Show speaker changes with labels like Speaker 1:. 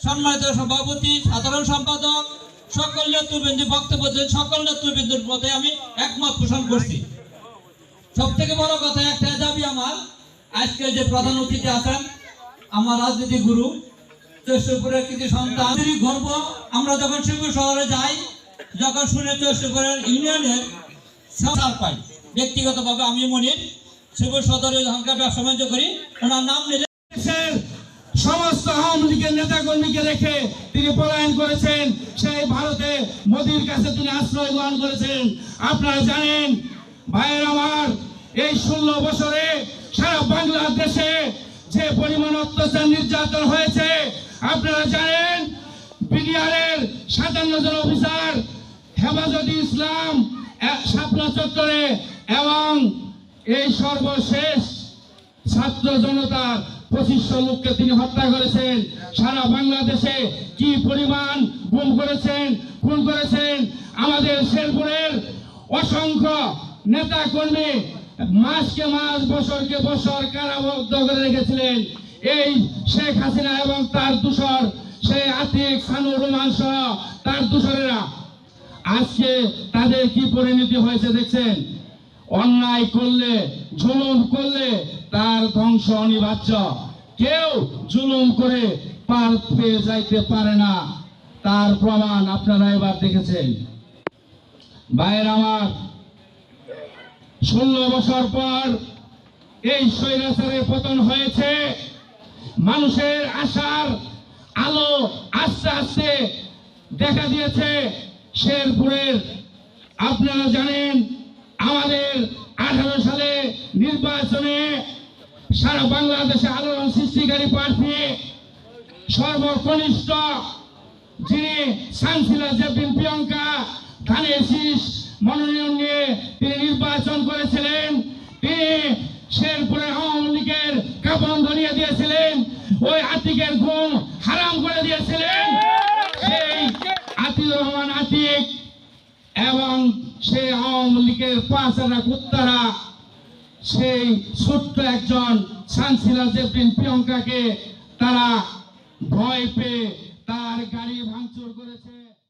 Speaker 1: সম্মানিত সভাপতি, সাধারণ সম্পাদক, সকল নেতৃবৃন্দ বক্তব্য দেন, সকল নেতৃবৃন্দের মধ্যে আমি একমত পোষণ করছি। সব থেকে বড় কথা একটা দাবি আমার, আজকে যে প্রধান অতিথি আছেন আমার রাজনীতি গুরু চৌষপুরের কৃতি সন্তান, গর্ব আমরা যখন শিবপুর শহরে যাই, যখন শুনে চৌষপুরের ইউনিয়নের সার পাই। ব্যক্তিগতভাবে আমি মনির শিবপুর সদরে হালকা ব্যবসা বাণিজ্য করি, ওনার নাম নিলে
Speaker 2: সমস্ত আওয়ামী লীগের নেতা কর্মীকে রেখে তিনি পলায়ন করেছেন। সেই ভারতে মোদির কাছে তিনি আশ্রয় গ্রহণ করেছেন। আপনারা জানেন ভাইয়ের আমার, এই 16 বছরে সারা বাংলাদেশে যে পরিমাণ অত্যাচার নির্যাতন হয়েছে আপনারা জানেন। বিডিআরের 57 জন অফিসার, হেফাজতে ইসলাম শাপলা চত্বরে এবং এই সর্বশেষ ছাত্র জনতার 2500 লোককে তিনি হত্যা করেছেন। সারা বাংলাদেশে কি পরিমাণ গুম করেছেন, খুন করেছেন। আমাদের শেরপুরের অসংখ্য নেতা কর্মী মাসকে মাস, বছরকে বছর কারাবদ্ধ করে রেখেছিলেন এই শেখ হাসিনা এবং তার দূষর সেই আতিক, সানুর রহমান সহ তার দূষরেরা। আজকে তাদের কি পরিণতি হয়েছে দেখছেন। অন্যায় করলে, জুলুম করলে তার ধ্বংস অনিবার্য। কেউ জুলুম করে পার পেয়ে যাইতে পারে না, তার প্রমাণ আপনারা এবার দেখেছেন। ভাইয়ের আমার, 16 বছর পর এই স্বৈরাচারের পতন হয়েছে। মানুষের আশার আলো আস্তে আস্তে দেখা দিয়েছে। শেরপুরের আপনারা জানেন আমাদের 18 সালে নির্বাচনে সারা বাংলাদেশে আলোড়ন সৃষ্টিকারী প্রার্থী সর্বকনিষ্ঠ যিনি সানসিলা জেপিন প্রিয়ঙ্কা ধানের শীষ মনোনয়ন নিয়ে তিনি নির্বাচন করেছিলেন। তিনি শেরপুরের আওয়ামী লীগের কাঁপন ধরিয়ে দিয়েছিলেন, ওই আতিকের ঘুম হারাম করে দিয়েছিলেন। সেই আতিকুর রহমান আতিক এবং সেই আওয়ামী লীগের 5 কুত্তারা সেই ছোট্ট একজন সানসিলা জেপিন প্রিয়ঙ্কাকে তারা ভয় পেয়ে তার গাড়ি ভাঙচুর করেছে।